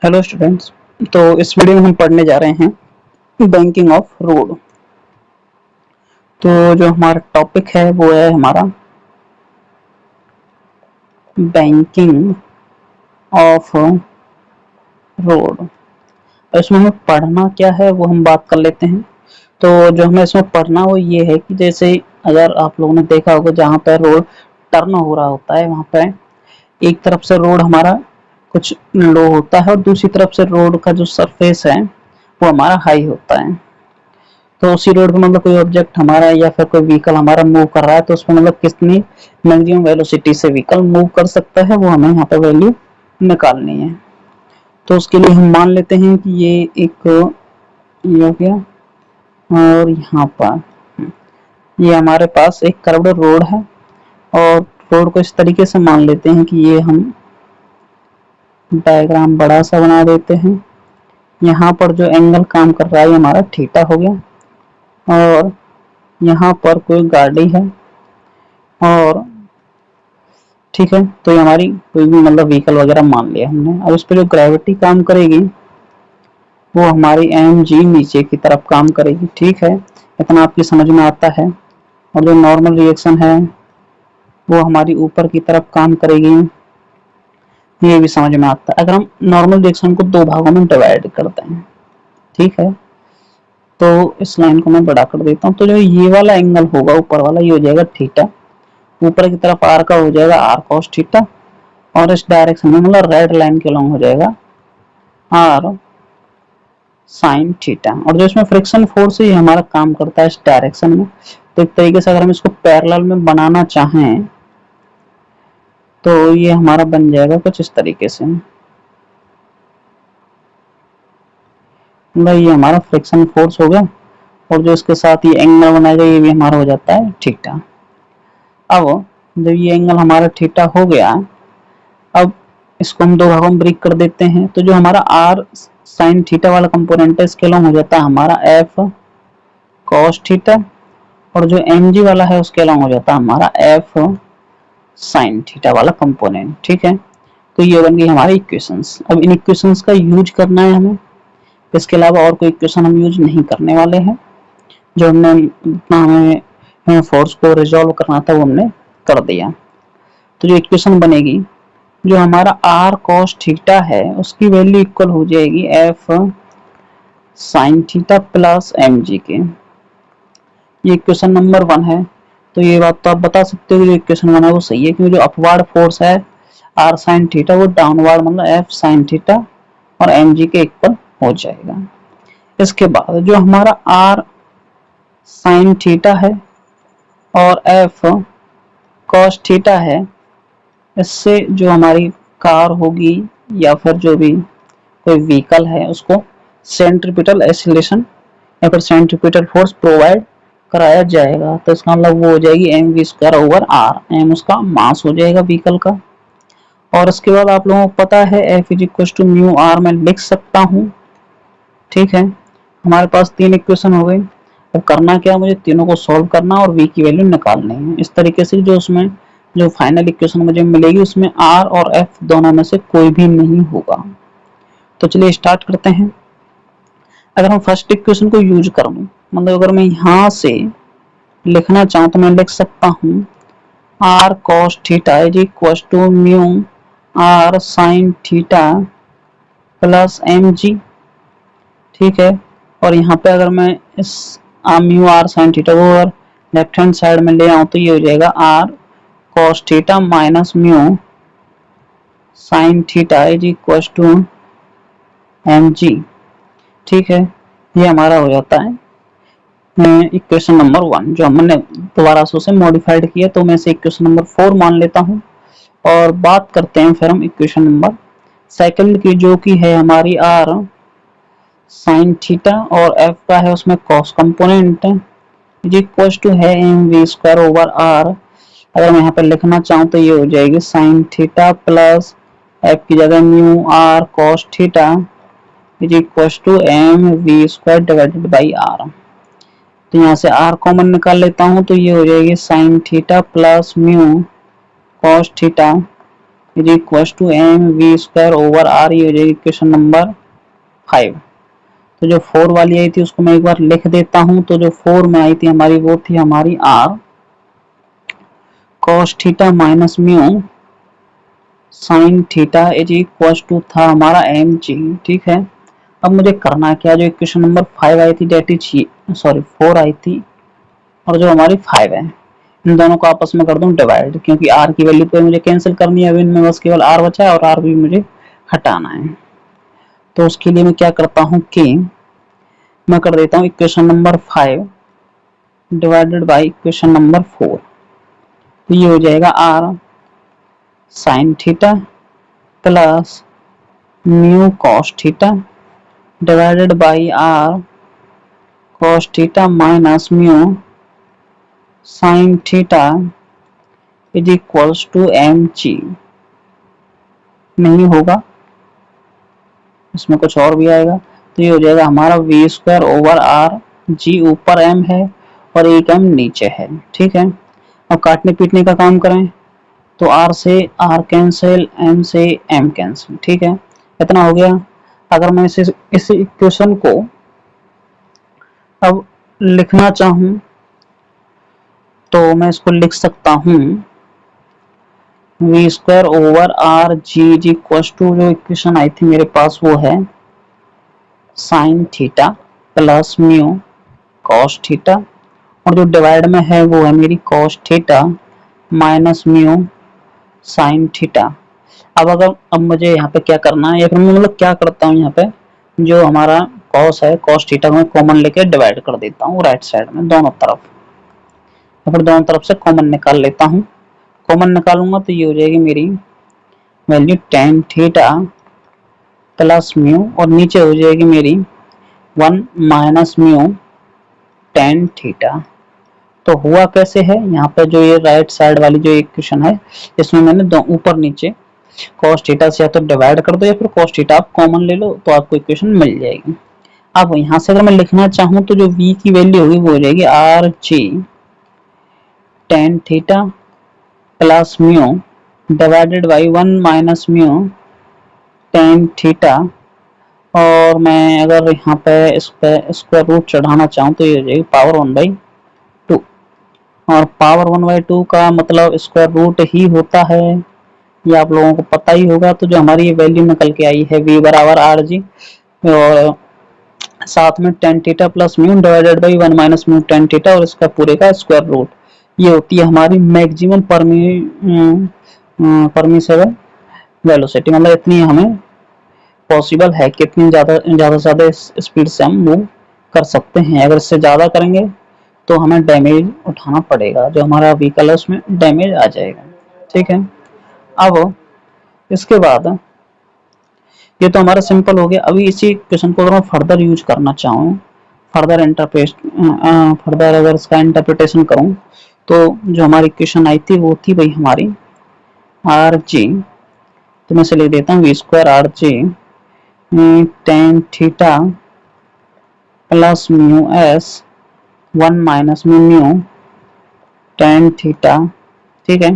Hello students. तो इस video में हम पढ़ने जा रहे हैं बैंकिंग ऑफ रोड। तो जो हमारा टॉपिक है वो है हमारा बैंकिंग ऑफ रोड। इसमें हमें पढ़ना क्या है वो हम बात कर लेते हैं। तो जो हमें इसमें पढ़ना वो ये है कि जैसे अगर आप लोगों ने देखा होगा जहाँ पर रोड टर्न हो रहा होता है वहाँ पे एक तरफ से रोड हमारा कुछ लो होता है और दूसरी तरफ से रोड का जो सरफेस है वो हमारा हाई होता है। तो उसी रोड पे मतलब कोई ऑब्जेक्ट हमारा या फिर कोई व्हीकल हमारा मूव कर रहा है तो उसमें मतलब कितनी मैक्सिमम वेलोसिटी से व्हीकल मूव कर सकता है वो हमें यहाँ पे वैल्यू निकालनी है। तो उसके लिए हम मान लेते हैं कि ये एक ये हो गया और यहाँ पर ये हमारे पास एक कर्व्ड रोड है और रोड को इस तरीके से मान लेते हैं कि ये हम डायग्राम बड़ा सा बना देते हैं। यहाँ पर जो एंगल काम कर रहा है ये हमारा थीटा हो गया और यहाँ पर कोई गाड़ी है और ठीक है। तो ये हमारी कोई भी मतलब व्हीकल वगैरह मान लिया हमने। अब इस पर जो ग्रेविटी काम करेगी वो हमारी एम जी नीचे की तरफ काम करेगी। ठीक है, इतना आपकी समझ में आता है। और जो नॉर्मल रिएक्शन है वो हमारी ऊपर की तरफ काम करेगी, ये भी समझ में आता है। अगर हम नॉर्मल रिएक्शन को दो भागों में डिवाइड करते हैं, ठीक है, तो इस लाइन को मैं बड़ा कर देता हूँ। तो जो ये वाला एंगल होगा ऊपर वाला ये हो जाएगा थीटा, ऊपर की तरफ आर का हो जाएगा आर कॉस थीटा और इस डायरेक्शन में मतलब रेड लाइन के लॉन्ग हो जाएगा आर साइन थीटा। और जो इसमें फ्रिक्शन फोर्स है ये हमारा काम करता है इस डायरेक्शन में। तो एक तरीके से अगर हम इसको पैरेलल में बनाना चाहें तो ये हमारा बन जाएगा कुछ इस तरीके से। मतलब ये हमारा फ्रिक्शन फोर्स हो गया और जो इसके साथ ये एंगल बनाएगा ये भी हमारा हो जाता है थीटा। अब जब ये एंगल हमारा थीटा हो गया, अब इसको हम दो भागों में ब्रेक कर देते हैं। तो जो हमारा आर साइन थीटा वाला कंपोनेंट है इसके अलॉन्ग हो जाता है हमारा एफ कॉस थीटा और जो एम जी वाला है उसके अलॉन्ग हो जाता है हमारा एफ साइन थीटा वाला कंपोनेंट। ठीक है, तो ये बन गई हमारी इक्वेशंस। अब इन इक्वेशंस का यूज करना है हमें, इसके अलावा और कोई इक्वेशन हम यूज नहीं करने वाले हैं। जो हमने इतना हमें फोर्स को रिजॉल्व करना था वो हमने कर दिया। तो जो इक्वेशन बनेगी, जो हमारा आर कॉस थीटा है उसकी वैल्यू इक्वल हो जाएगी F sine theta plus M G के। ये इक्वेशन नंबर 1 है। तो ये बात तो आप बता सकते हो कि जो इक्वेशन 1 है वो सही है, क्योंकि जो अपवर्ड फोर्स है आर साइन थीटा वो डाउनवर्ड मतलब एफ साइन थीटा और एम जी के इक्वल हो जाएगा। इसके बाद जो हमारा आर साइन थीटा है और एफ कॉस थीटा है, इससे जो हमारी कार होगी या फिर जो भी कोई व्हीकल है उसको सेंट्रीपिटल एक्सीलरेशन या फिर सेंट्रीपिटल फोर्स प्रोवाइड कराया जाएगा। तो इसका मतलब वो हो जाएगी M V square over R. M उसका मास हो जाएगा व्हीकल का। और इसके बाद आप लोगों को पता है F is equal to mu R मैं लिख सकता हूँ। ठीक है, हमारे पास तीन इक्वेशन हो गई। अब करना क्या, मुझे तीनों को सॉल्व करना और v की वैल्यू निकालनी है। इस तरीके से जो उसमें जो फाइनल इक्वेशन मुझे मिलेगी उसमें r और f दोनों में से कोई भी नहीं होगा। तो चलिए स्टार्ट करते हैं। अगर हम फर्स्ट इक्वेशन को यूज कर लूँ, मतलब अगर मैं यहाँ से लिखना चाहूँ तो मैं लिख सकता हूँ r cos theta is equal to mu r sin theta plus M G. ठीक है, और यहाँ पे अगर मैं इस म्यू आर साइन थीटा को अगर लेफ्ट हैंड साइड में ले आऊँ तो ये हो जाएगा R cos theta minus mu sine theta is equal to M G. ठीक है, ये हमारा हो जाता है इक्वेशन नंबर 1 जो हमने दोबारा से उसे मॉडिफाइड किया। तो मैं इसे इक्वेशन नंबर 4 मान लेता हूँ और बात करते हैं फिर हम इक्वेशन नंबर सेकंड की, जो की है हमारी आर साइन थीटा और एफ का है उसमें cos component is equal to है M V square over R. अगर मैं यहाँ पर लिखना चाहूँ तो ये हो जाएगी साइन थीटा प्लस एफ की जगह mu R cos theta is equal to M V square divided by R. तो यहाँ से आर कॉमन निकाल लेता हूँ तो ये हो जाएगी sine theta plus mu cos theta is equal to M V square over R, ये हो जाएगी इक्वेशन नंबर 5। तो जो 4 वाली आई थी उसको मैं एक बार लिख देता हूं। तो जो 4 में आई थी हमारी वो थी हमारी R cos theta minus mu sine theta is equal to था हमारा एम जी। ठीक है, अब मुझे करना क्या, जो इक्वेशन नंबर 5 आई थी डेट इज सॉरी 4 आई थी और जो हमारी 5 है, इन दोनों को आपस में कर दूं डिवाइड, क्योंकि आर की वैल्यू तो मुझे कैंसिल करनी है, अभी इनमें बस केवल आर बचा है और आर भी मुझे हटाना है। तो उसके लिए मैं क्या करता हूँ कि मैं कर देता हूँ equation number 5 divided by equation number 4। तो ये हो जाएगा R sine theta plus mu cos theta divided by R cos theta minus mu sine theta is equals to M G. नहीं होगा, इसमें कुछ और भी आएगा। तो ये हो जाएगा हमारा वी स्क्वायर ओवर आर, जी ऊपर एम है और एक एम नीचे है। ठीक है, अब काटने पीटने का काम करें तो आर से आर कैंसिल, एम से एम कैंसिल। ठीक है, इतना हो गया। अगर मैं इस इक्वेशन को अब लिखना चाहूं तो मैं इसको लिख सकता हूं V square over R G G equal to, जो इक्वेशन आई थी मेरे पास वो है sine theta plus mu cos theta, और जो डिवाइड में है वो है मेरी cos theta minus mu sine theta. अब मुझे यहाँ पे क्या करना है, या फिर मैं मतलब क्या करता हूँ यहाँ पे, जो हमारा कॉस है कॉस थीटा को मैं कॉमन लेके डिवाइड कर देता हूँ राइट साइड में दोनों तरफ, या फिर दोनों तरफ से कॉमन निकाल लेता हूँ। कॉमन निकालूंगा तो ये हो जाएगी मेरी value ten theta plus mu, और नीचे हो जाएगी मेरी 1 माइनस म्यू टेन थीटा। तो हुआ कैसे है, यहाँ पे जो ये राइट साइड वाली जो इक्वेशन है इसमें मैंने दो ऊपर नीचे cos थीटा से या तो डिवाइड कर दो या फिर cos थीटा आप कॉमन ले लो तो आपको इक्वेशन मिल जाएगी। अब यहाँ से अगर मैं लिखना चाहूँ तो जो v की वैल्यू होगी वो हो जाएगी are G tan theta plus mu divided by 1 minus mu tan theta, और मैं अगर यहाँ पे इस पे स्क्वायर रूट चढ़ाना चाहूँ तो ये हो जाएगी पावर 1/2, और पावर 1/2 का मतलब स्क्वायर रूट ही होता है, ये आप लोगों को पता ही होगा। तो जो हमारी ये वैल्यू निकल के आई है v बराबर आर जी, और साथ में ten theta plus mu divided by 1 minus mu tan theta और इसका पूरे का स्क्वायर रूट, ये होती है हमारी मैक्सिमम परमिसेबल वेलोसिटी। मतलब इतनी हमें पॉसिबल है, कितनी ज़्यादा स्पीड से हम मूव कर सकते हैं। अगर इससे ज़्यादा करेंगे तो हमें डैमेज उठाना पड़ेगा, जो हमारा व्हीकल है उसमें डैमेज आ जाएगा। ठीक है, अब इसके बाद ये तो हमारा सिंपल हो गया। अभी इसी क्वेश्चन को अगर मैं फर्दर यूज करना चाहूँ, फर्दर अगर इसका इंटरप्रिटेशन करूँ तो जो हमारी क्वेश्चन आई थी वो थी भाई हमारी आर जी, तो मैं इसे लिख देता हूँ V square R G tan theta plus mu S 1 minus mu tan theta. ठीक है,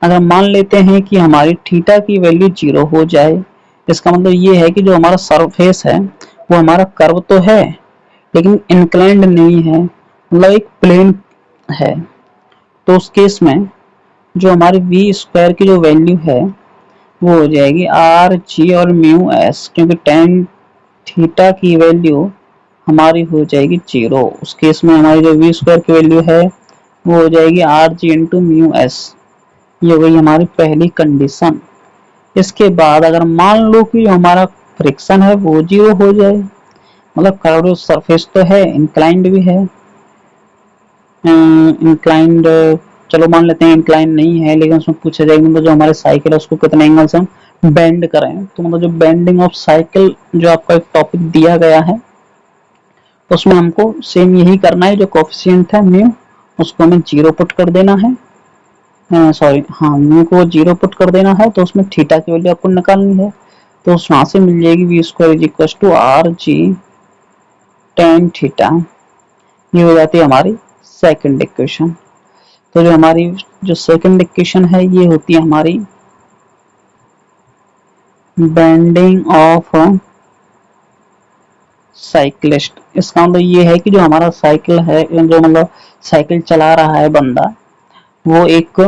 अगर मान लेते हैं कि हमारी थीटा की वैल्यू 0 हो जाए, इसका मतलब ये है कि जो हमारा सरफेस है वो हमारा कर्व तो है लेकिन इंक्लाइंड नहीं है, मतलब एक प्लेन है। तो उस केस में जो हमारी वी स्क्वायर की जो वैल्यू है वो हो जाएगी आर जी और म्यू एस, क्योंकि टेन थीटा की वैल्यू हमारी हो जाएगी 0। उस केस में हमारी जो वी स्क्वायर की वैल्यू है वो हो जाएगी R G into mu S. ये हो गई हमारी पहली कंडीशन। इसके बाद अगर मान लो कि हमारा फ्रिक्शन है वो 0 हो जाए, मतलब कर्व सरफेस तो है, इंक्लाइंड भी है, इंक्लाइंड चलो मान लेते हैं इंक्लाइन नहीं है, लेकिन उसमें पूछा जाएगा मतलब जो हमारे साइकिल है उसको कितने एंगल से हम बेंड करें। तो मतलब जो बेंडिंग ऑफ साइकिल जो आपका एक टॉपिक दिया गया है उसमें हमको सेम यही करना है, जो कोफिशिएंट है म्यू उसको हमें 0 पुट कर देना है, सॉरी हाँ म्यू को 0 पुट कर देना है, तो उसमें थीटा की वैल्यू आपको निकालनी है। तो वहां से मिल जाएगी V square is equal to R G tan theta. ये हो जाती है हमारी सेकंड इक्वेशन। तो जो हमारी जो सेकंड इक्वेशन है ये होती है हमारी बेंडिंग ऑफ साइक्लिस्ट। इसका मतलब ये है कि जो हमारा साइकिल है, जो मतलब साइकिल चला रहा है बंदा, वो एक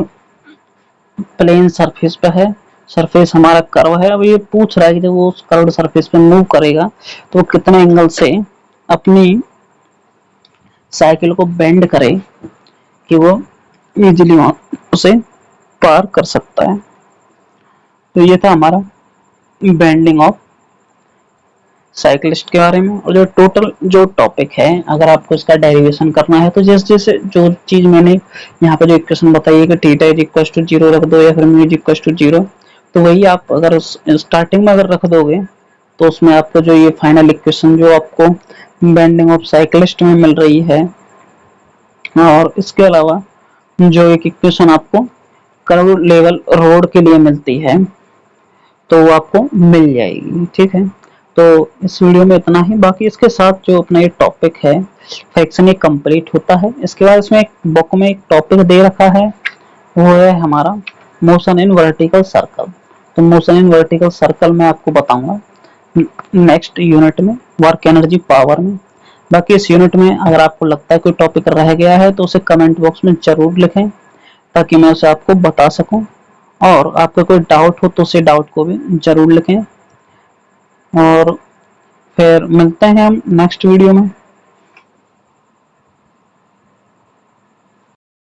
प्लेन सरफेस पे है, सरफेस हमारा कर्व है। अब ये पूछ रहा है कि जब वो उस कर्व्ड सरफेस पे मूव करेगा तो वो कितने एंगल से अपनी साइकिल को बेंड करे कि वो इजीली उसे पार कर सकता है। तो ये था हमारा बेंडिंग ऑफ साइक्लिस्ट के बारे में। और जो टोटल जो टॉपिक है, अगर आपको इसका डेरिवेशन करना है तो जैसे जैसे जो चीज मैंने यहाँ पे जो इक्वेशन बताई है कि थीटा इज इक्वल टू 0 रख दो या फिर म्यू इज इक्वल टू 0, तो वही आप अगर स्टार्टिंग में अगर रख दोगे तो उसमें आपको जो ये फाइनल इक्वेशन जो आपको बेंडिंग ऑफ साइक्लिस्ट में मिल रही है, और इसके अलावा जो एक इक्वेशन आपको कर्व लेवल रोड के लिए मिलती है तो वो आपको मिल जाएगी। ठीक है, तो इस वीडियो में इतना ही। बाकी इसके साथ जो अपना ये टॉपिक है फ्रैक्शन, ये कंप्लीट होता है। इसके बाद इसमें एक बुक में एक टॉपिक दे रखा है, वो है हमारा मोशन इन वर्टिकल सर्कल। तो मोशन इन वर्टिकल सर्कल में आपको बताऊंगा नेक्स्ट यूनिट में, वर्क एनर्जी पावर में। बाकी इस यूनिट में अगर आपको लगता है कोई टॉपिक रह गया है तो उसे कमेंट बॉक्स में जरूर लिखें ताकि मैं उसे आपको बता सकूं, और आपका कोई डाउट हो तो उसे डाउट को भी जरूर लिखें। और फिर मिलते हैं हम नेक्स्ट वीडियो में।